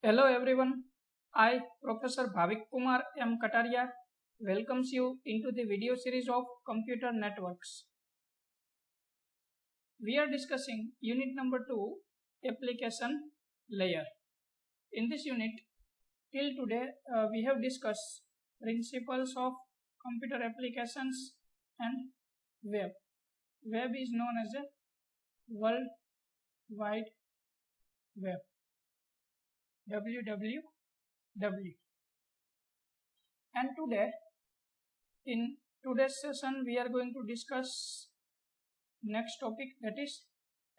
Hello everyone, I, Professor Bhavik Kumar M. Kataria, welcomes you into the video series of Computer Networks. We are discussing unit number 2, Application Layer. In this unit, till today, we have discussed principles of computer applications and web. Web is known as a World Wide Web. WWW. And today, in today's session, we are going to discuss next topic, that is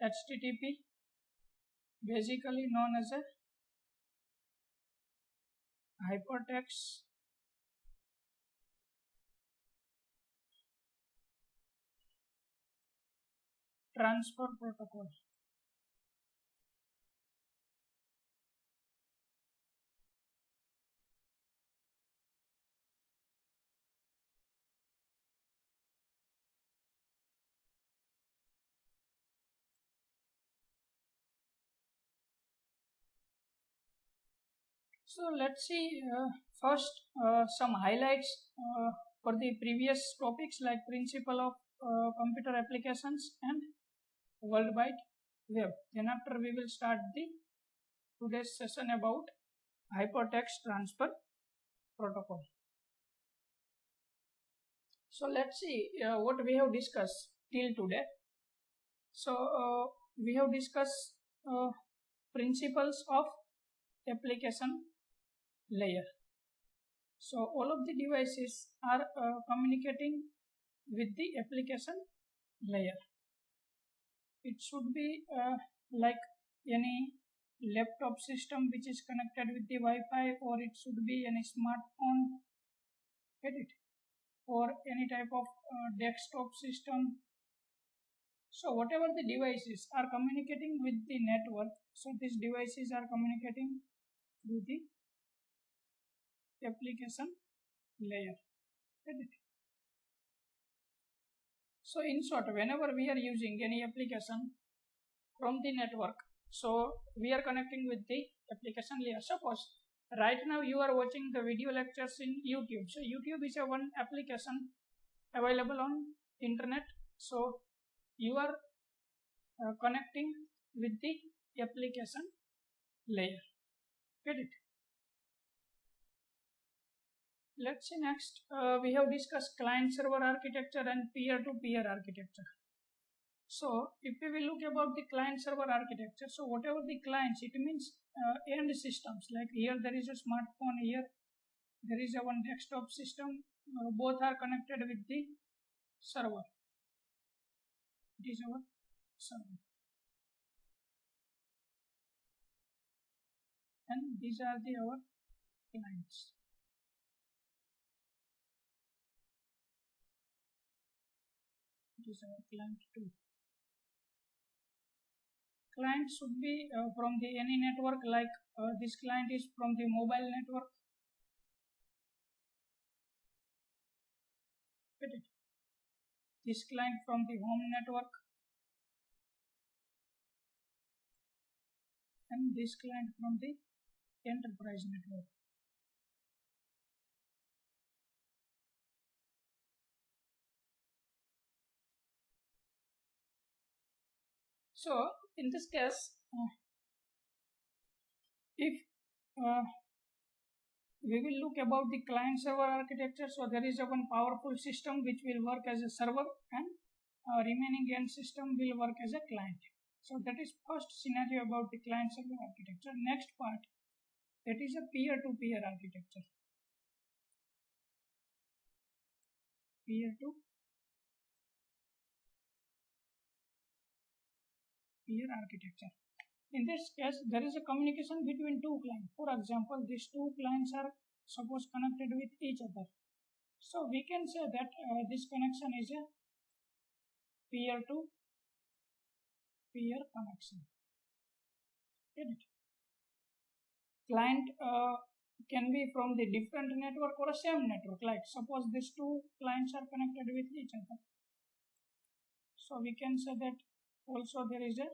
HTTP, basically known as a Hypertext Transfer Protocol. So let's see first some highlights for the previous topics like principle of computer applications and World Wide Web. Then after we will start the today's session about Hypertext Transfer Protocol. So let's see what we have discussed till today. So we have discussed principles of application layer. So all of the devices are communicating with the application layer. It should be like any laptop system which is connected with the Wi-Fi, or it should be any smartphone, get it, or any type of desktop system. So whatever the devices are communicating with the network, so these devices are communicating with the application layer. Get it? So in short, whenever we are using any application from the network, so we are connecting with the application layer. Suppose right now you are watching the video lectures in YouTube. So YouTube is a one application available on internet. So you are connecting with the application layer. Get it? Let's see next. We have discussed client-server architecture and peer-to-peer architecture. So if we will look about the client-server architecture, so whatever the clients, it means end systems. Like here there is a smartphone, here there is a one desktop system. Both are connected with the server. It is our server. And these are our clients. It is our client 2. Client should be from the any network, like this client is from the mobile network. Get it? This client from the home network, and this client from the enterprise network. So in this case, if we will look about the client server architecture, so there is a one powerful system which will work as a server, and remaining end system will work as a client. So that is first scenario about the client server architecture. Next part, that is a peer-to-peer architecture. Peer-to-peer architecture. In this case, there is a communication between two clients. For example, these two clients are suppose connected with each other. So we can say that this connection is a peer-to-peer connection. Get it? Client can be from the different network or a same network. Like suppose these two clients are connected with each other. So we can say that also there is a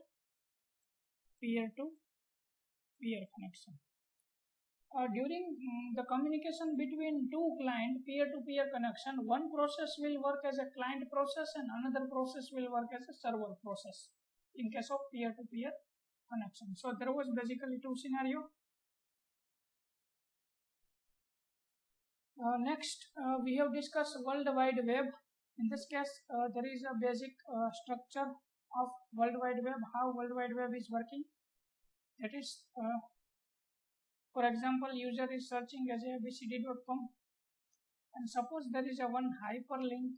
peer-to-peer connection. during the communication between two client peer-to-peer connection, one process will work as a client process and another process will work as a server process in case of peer-to-peer connection. So there was basically two scenario. Next, we have discussed World Wide Web. In this case, there is a basic structure of World Wide Web, how World Wide Web is working. That is, for example, user is searching as abcd.com, and suppose there is a one hyperlink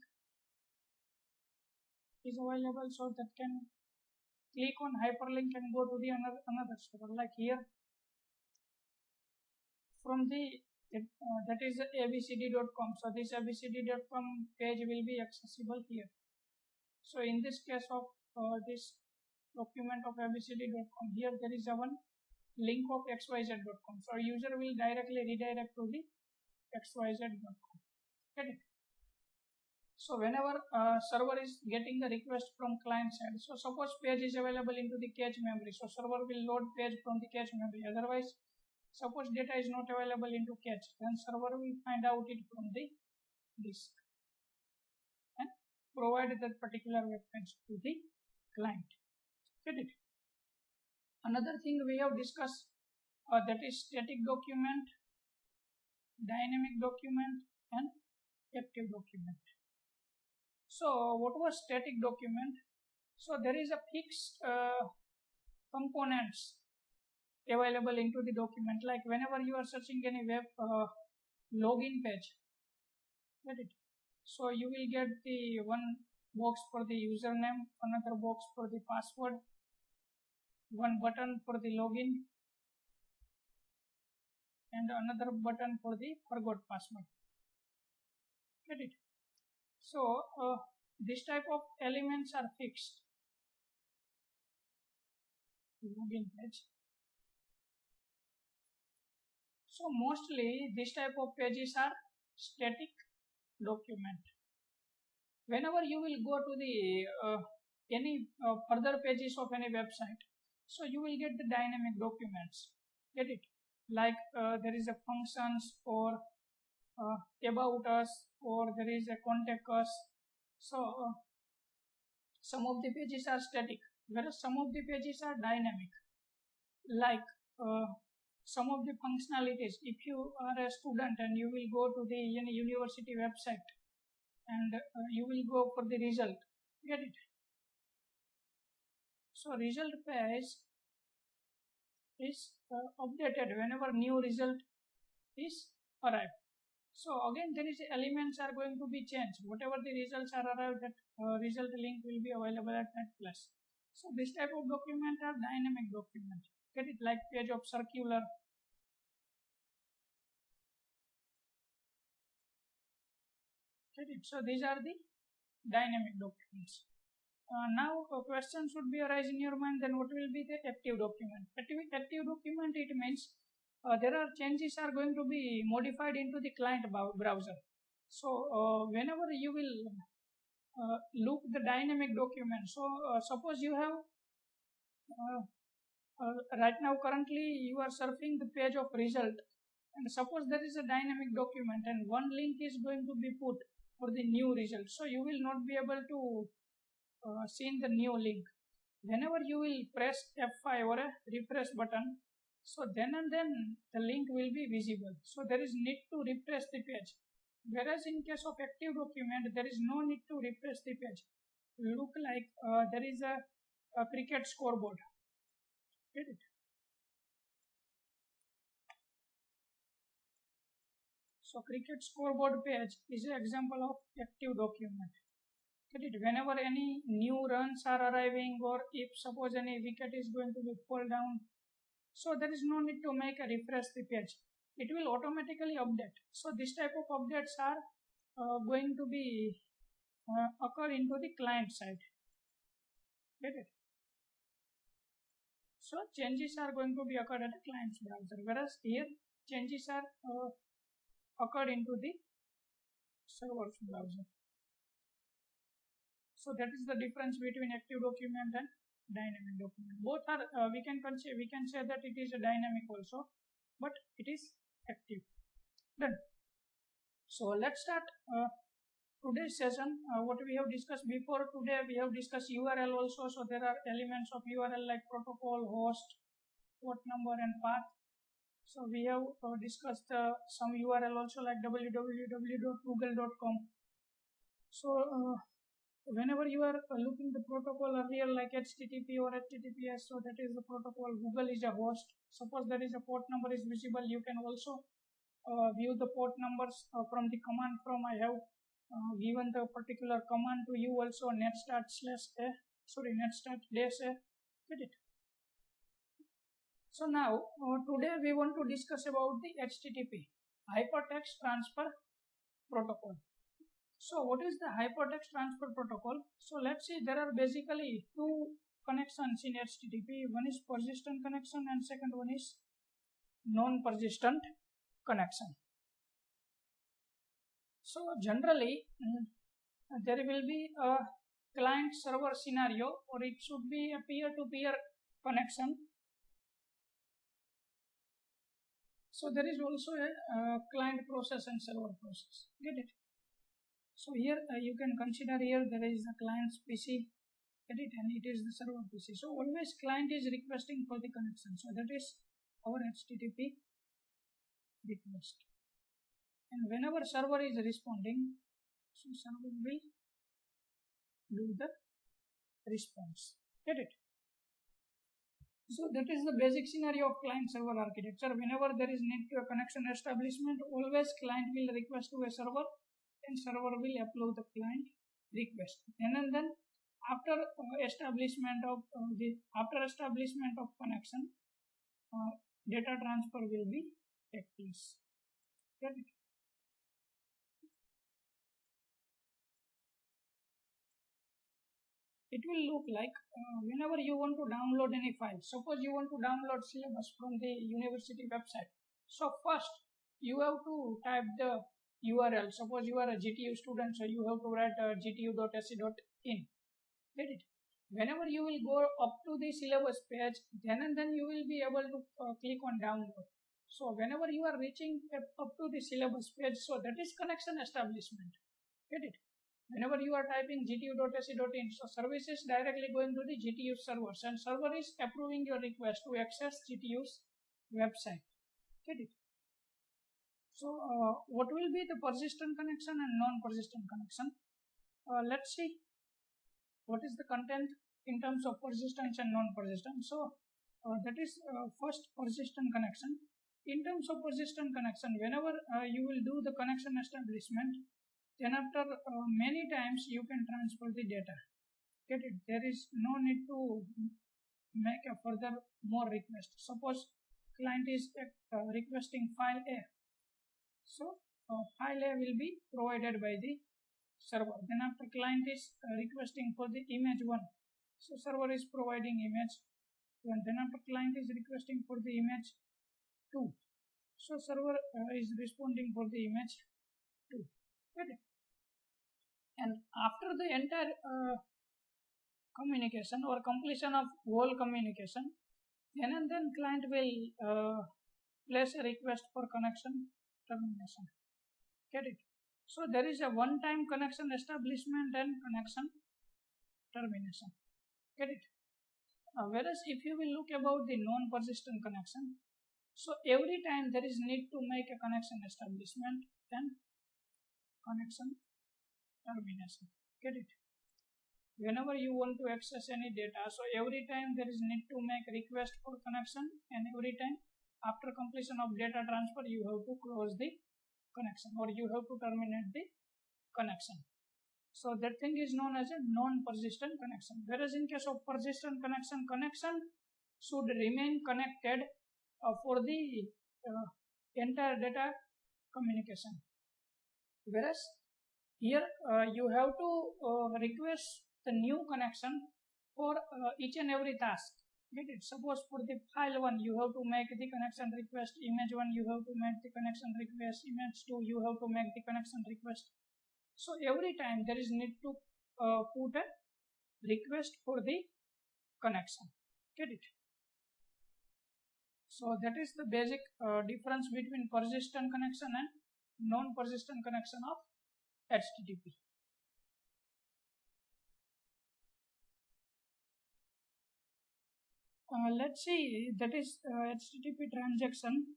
is available, so that can click on hyperlink and go to the another server, like here. From the that is abcd.com, so this abcd.com page will be accessible here. So in this case of this document of abcd.com, here there is a one link of xyz.com, so user will directly redirect to the xyz.com. Get it? So whenever server is getting the request from client side, so suppose page is available into the cache memory, so server will load page from the cache memory. Otherwise, suppose data is not available into cache, then server will find out it from the disk and provide that particular web page to the client. Get it? Another thing we have discussed, that is static document, dynamic document and active document. So what was static document? So there is a fixed components available into the document, like whenever you are searching any web login page, get it? So you will get the one box for the username, another box for the password, one button for the login and another button for the forgot password. Get it? So this type of elements are fixed. Login page. So mostly this type of pages are static document. Whenever you will go to the any further pages of any website, so you will get the dynamic documents. Get it? Like there is a functions or about us, or there is a contact us. So some of the pages are static, whereas some of the pages are dynamic. Like some of the functionalities, if you are a student and you will go to the university website and you will go for the result, get it? So result page is updated whenever new result is arrived. So again there is elements are going to be changed. Whatever the results are arrived, that result link will be available at that place. So this type of document are dynamic document. Get it? Like page of circular. Get it? So these are the dynamic documents. Now a question should be arise in your mind, then what will be the active document? Active document, it means there are changes are going to be modified into the client browser. So whenever you will look the dynamic document, so suppose you have right now currently you are surfing the page of result, and suppose there is a dynamic document and one link is going to be put for the new result, so you will not be able to see the new link. Whenever you will press F5 or a refresh button, so then and then the link will be visible. So there is need to refresh the page. Whereas in case of active document, there is no need to refresh the page. Look like there is a cricket scoreboard. Get it? So cricket scoreboard page is an example of active document. Get it? Whenever any new runs are arriving, or if suppose any wicket is going to be pulled down, so there is no need to make a refresh the page. It will automatically update. So this type of updates are going to be occur into the client side. Get it? So changes are going to be occurred at the client's browser, whereas here changes are occurred into the server's browser. So that is the difference between active document and dynamic document. Both are we can say that it is a dynamic also, but it is active. Done. So let's start today's session. What we have discussed before today, we have discussed URL also. So there are elements of URL like protocol, host, port number and path. So we have discussed some URL also like www.google.com. So whenever you are looking the protocol earlier like HTTP or HTTPS, so that is the protocol. Google is a host. Suppose there is a port number is visible, you can also view the port numbers from the command from I have given the particular command to you also, netstart -a, get it. So now today we want to discuss about the HTTP, Hypertext Transfer Protocol. So what is the Hypertext Transfer Protocol? So let's see, there are basically two connections in HTTP. One is persistent connection and second one is non-persistent connection. So generally there will be a client server scenario, or it should be a peer-to-peer connection. So there is also a client process and server process, get it. So here you can consider here there is a client's PC, get it, and it is the server PC. So always client is requesting for the connection. So that is our HTTP request. And whenever server is responding, so server will do the response, get it. So that is the basic scenario of client-server architecture. Whenever there is need to a connection establishment, always client will request to a server and server will upload the client request. And then after establishment of connection, data transfer will be take place. Get it? It will look like whenever you want to download any file. Suppose you want to download syllabus from the university website. So first you have to type the URL. Suppose you are a GTU student, so you have to write gtu.ac.in. Get it? Whenever you will go up to the syllabus page, then and then you will be able to click on download. So whenever you are reaching up to the syllabus page, so that is connection establishment. Get it? Whenever you are typing gtu.ac.in, so service is directly going to the GTU servers and server is approving your request to access GTU's website. Get it? So what will be the persistent connection and non-persistent connection? Let's see what is the content in terms of persistence and non-persistent. So that is first persistent connection. In terms of persistent connection, whenever you will do the connection establishment, then after many times you can transfer the data. Get it? There is no need to make a further more request. Suppose client is requesting file A. So file A will be provided by the server. Then after client is requesting for the image 1. So server is providing image 1. Then after client is requesting for the image 2. So server is responding for the image 2. Get it? And after the entire communication or completion of whole communication, then and then client will place a request for connection termination. Get it? So there is a one-time connection establishment and connection termination. Get it? Whereas if you will look about the non-persistent connection, so every time there is need to make a connection establishment and connection termination. Get it? Whenever you want to access any data, so every time there is need to make request for connection, and every time after completion of data transfer you have to close the connection or you have to terminate the connection. So that thing is known as a non-persistent connection. Whereas in case of persistent connection, connection should remain connected for the entire data communication. Whereas here you have to request the new connection for each and every task. Get it? Suppose for the file 1 you have to make the connection request, image 1 you have to make the connection request, image 2 you have to make the connection request. So every time there is need to put a request for the connection. Get it? So that is the basic difference between persistent connection and non-persistent connection of HTTP. Let's see, that is HTTP transaction.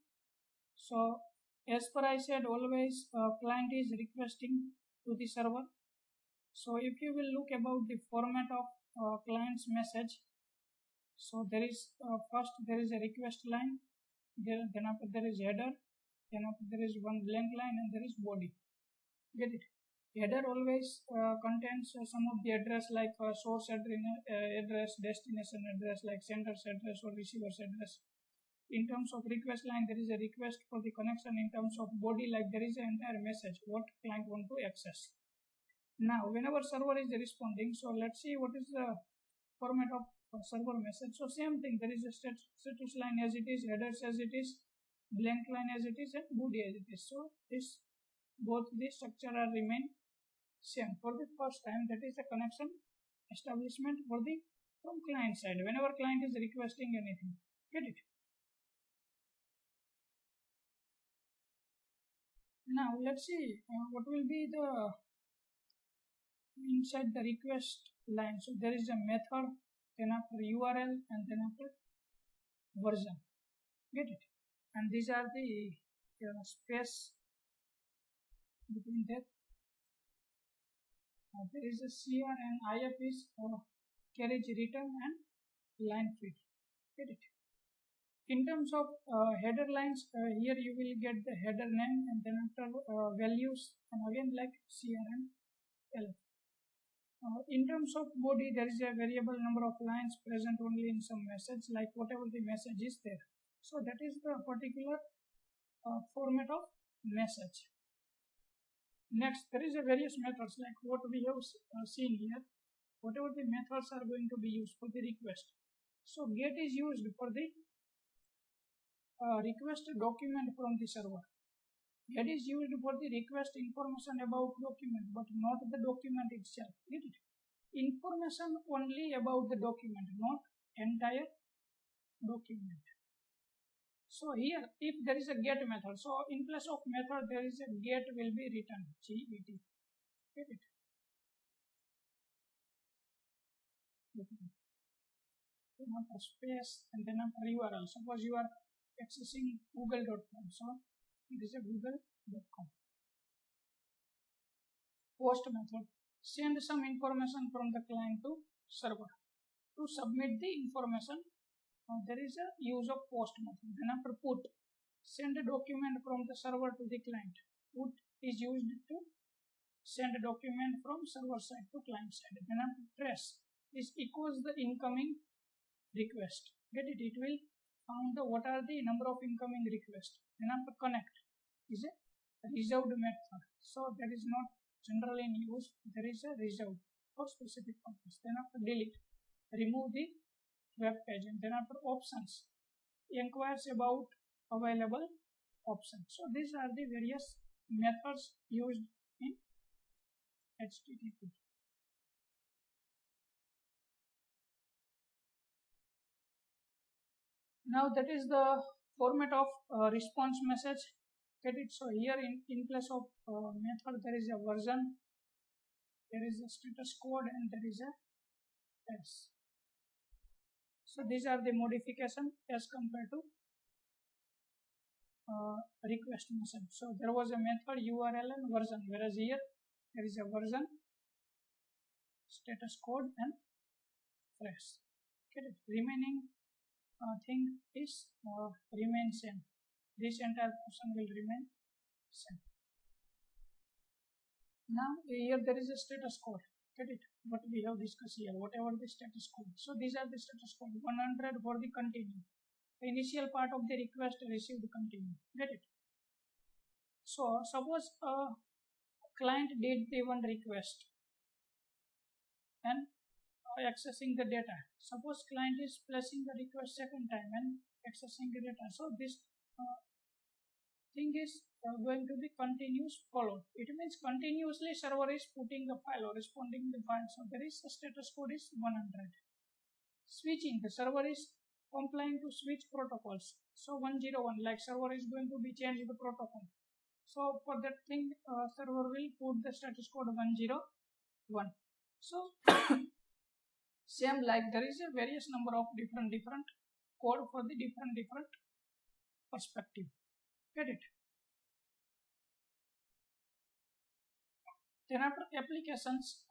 So as per I said, always client is requesting to the server. So if you will look about the format of client's message, so there is first there is a request line, then after there is header, then after there is one blank line, and there is body. Get it? Header always contains some of the address like source address, destination address like sender's address or receiver's address. In terms of request line, there is a request for the connection. In terms of body, like there is an entire message what client want to access. Now whenever server is responding, so let's see what is the format of server message. So same thing, there is a status line as it is, headers as it is, blank line as it is, and body as it is. So this both the structure are remain same for the first time. That is the connection establishment for the from client side whenever client is requesting anything. Get it? Now let's see what will be the inside the request line. So there is a method, then after URL, and then after version. Get it? And these are the space between that. There is a CR and IF is carriage return and line feed. Get it? In terms of header lines, here you will get the header name and then after values and again like CR and LF. In terms of body, there is a variable number of lines present only in some message, like whatever the message is there. So that is the particular format of message. Next, there is a various methods like what we have seen here. Whatever the methods are going to be used for the request. So GET is used for the request document from the server. GET is used for the request information about document, but not the document itself. Get it? Information only about the document, not entire document. So here, if there is a GET method, so in place of method, there is a GET will be written, GET. Get it? Then after space and then after URL. Suppose you are accessing google.com, so it is a google.com. Post method, send some information from the client to server. To submit the information, there is a use of post method. Then after put, send a document from the server to the client. Put is used to send a document from server side to client side. Then after trace, this equals the incoming request. Get it? It will found what are the number of incoming requests. Then after connect is a reserved method. So that is not generally in use. There is a reserved for specific purpose. Then after delete, remove the web page. And then after options, inquires about available options. So these are the various methods used in HTTP. Now that is the format of response message. Get it? So here in place of method, there is a version, there is a status code, and there is a S. So these are the modification as compared to request message. So there was a method, URL, and version, whereas here there is a version, status code, and phrase. Get it? Remaining thing is remain same. This entire portion will remain same. Now here there is a status code. Get it? What we have discussed here, whatever the status code. So these are the status code. 100 for the continue. The initial part of the request received continue. Get it? So suppose a client did the one request and accessing the data. Suppose client is placing the request second time and accessing the data. So this thing is going to be continuous followed. It means continuously server is putting the file or responding the file. So there is a status code is 100. Switching, the server is complying to switch protocols. So 101, like server is going to be changed the protocol. So for that thing, server will put the status code 101. So same like there is a various number of different code for the different perspective. Get it? Then after applications,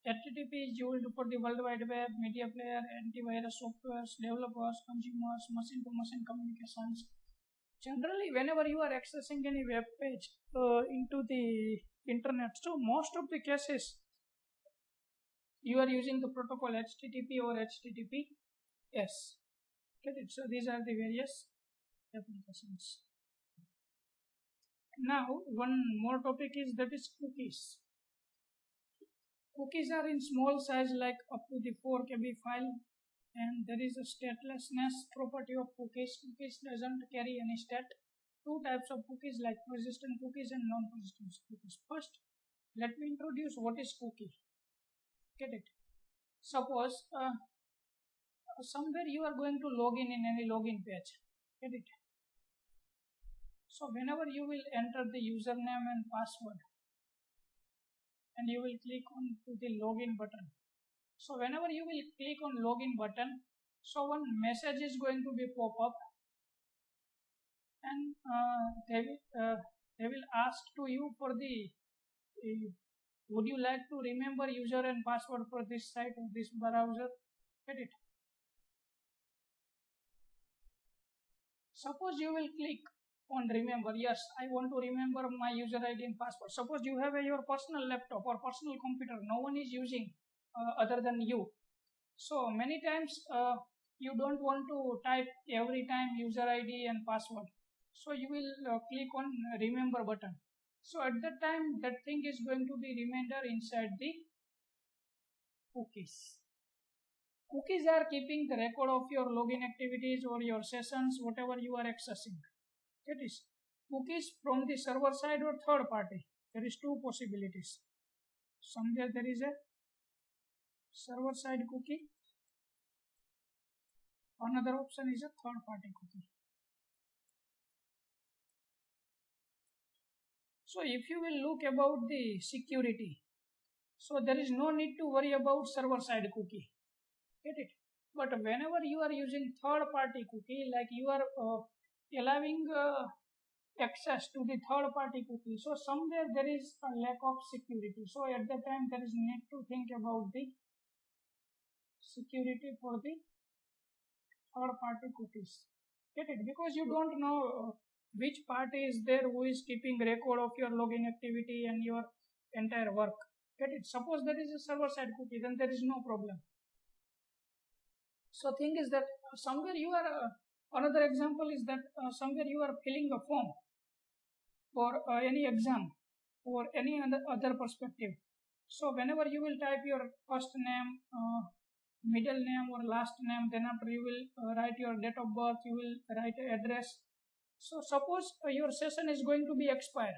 HTTP is used for the World Wide Web, media player, antivirus softwares, developers, consumers, machine-to-machine communications. Generally, whenever you are accessing any web page into the internet, so most of the cases you are using the protocol HTTP or HTTPS. Get it? So these are the various applications. Now, one more topic is that is cookies. Cookies are in small size like up to the 4 KB file, and there is a statelessness property of cookies. Cookies doesn't carry any state. Two types of cookies like persistent cookies and non-persistent cookies. First, let me introduce what is cookie. Get it? Suppose somewhere you are going to log in any login page. Get it? So whenever you will enter the username and password, and you will click on to the login button. So whenever you will click on login button, so one message is going to be pop up, and they will ask to you for the would you like to remember user and password for this site or this browser? Get it? Suppose you will click on remember. Yes, I want to remember my user ID and password. Suppose you have your personal laptop or personal computer, no one is using other than you. So many times you don't want to type every time user ID and password. So you will click on remember button. So at that time, that thing is going to be reminder inside the cookies. Cookies are keeping the record of your login activities or your sessions, whatever you are accessing. That is cookies from the server side or third party. There is two possibilities. Somewhere there is a server side cookie. Another option is a third party cookie. So if you will look about the security, so there is no need to worry about server side cookie. Get it? But whenever you are using third party cookie, like you are allowing access to the third party cookie, so somewhere there is a lack of security. So at that time there is need to think about the security for the third party cookies. Get it? Because you don't know which party is there who is keeping record of your login activity and your entire work. Get it? Suppose there is a server side cookie, then there is no problem. So thing is that somewhere you are another example is that somewhere you are filling a form for any exam or any other perspective. So whenever you will type your first name, middle name or last name, then after you will write your date of birth, you will write address. So suppose your session is going to be expire,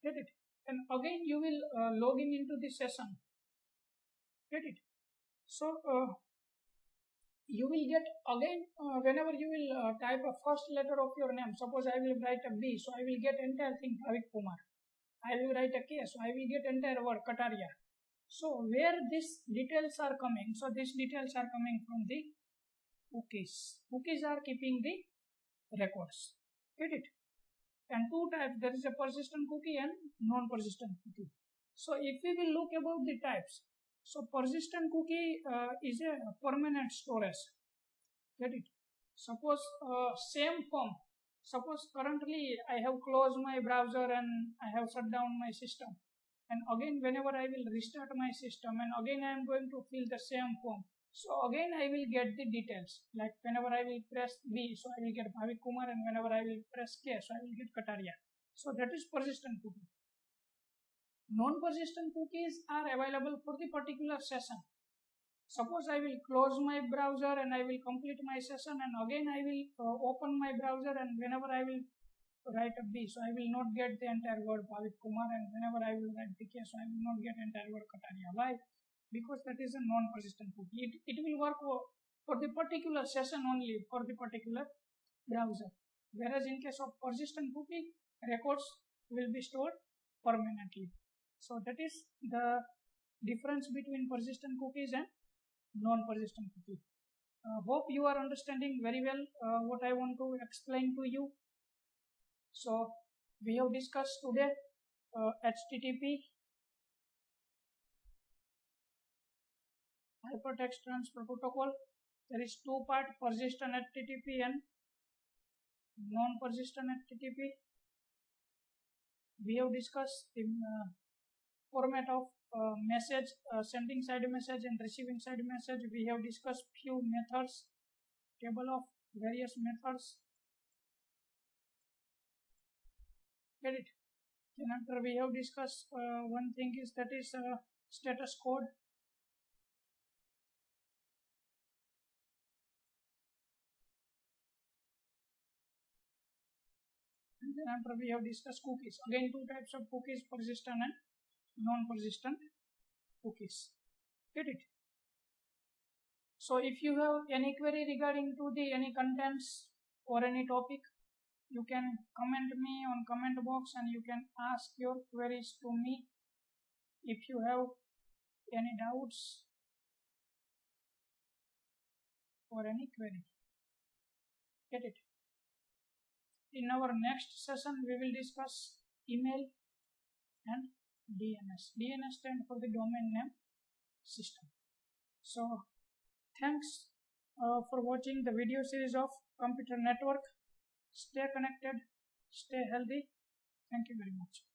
get it? And again you will log in into the session, get it? So you will get again whenever you will type a first letter of your name. Suppose I will write a B, so I will get entire thing Bhavik Kumar. I will write a K, so I will get entire word Kataria. So where these details are coming? So these details are coming from the cookies. Cookies are keeping the records. Get it? And two types, there is a persistent cookie and non-persistent cookie. So if we will look about the types, so persistent cookie is a permanent storage. Get it? Suppose same form. Suppose currently I have closed my browser and I have shut down my system. And again whenever I will restart my system and again I am going to fill the same form. So again I will get the details, like whenever I will press B, so I will get Bhavik Kumar, and whenever I will press K, so I will get Kataria. So that is persistent cookie. Non-persistent cookies are available for the particular session. Suppose I will close my browser and I will complete my session, and again I will open my browser, and whenever I will write a B, so I will not get the entire word Bhavik Kumar, and whenever I will write the K, so I will not get entire word Kataria. Why? Because that is a non-persistent cookie. It will work for the particular session only for the particular browser. Whereas in case of persistent cookie, records will be stored permanently. So that is the difference between persistent cookies and non-persistent cookie. Hope you are understanding very well what I want to explain to you. So we have discussed today HTTP, Hypertext Transfer Protocol. There is two parts, persistent HTTP and non-persistent HTTP. We have discussed the format of message, sending side message and receiving side message. We have discussed few methods, table of various methods. Get it? Then after we have discussed one thing is that is status code. And then after we have discussed cookies. Again, two types of cookies, persistent and non-persistent cookies. Get it? So if you have any query regarding to the any contents or any topic, you can comment me on comment box and you can ask your queries to me. If you have any doubts or any query, get it? In our next session, we will discuss email and DNS. DNS stands for the domain name system. So thanks for watching the video series of Computer Network. Stay connected, stay healthy. Thank you very much.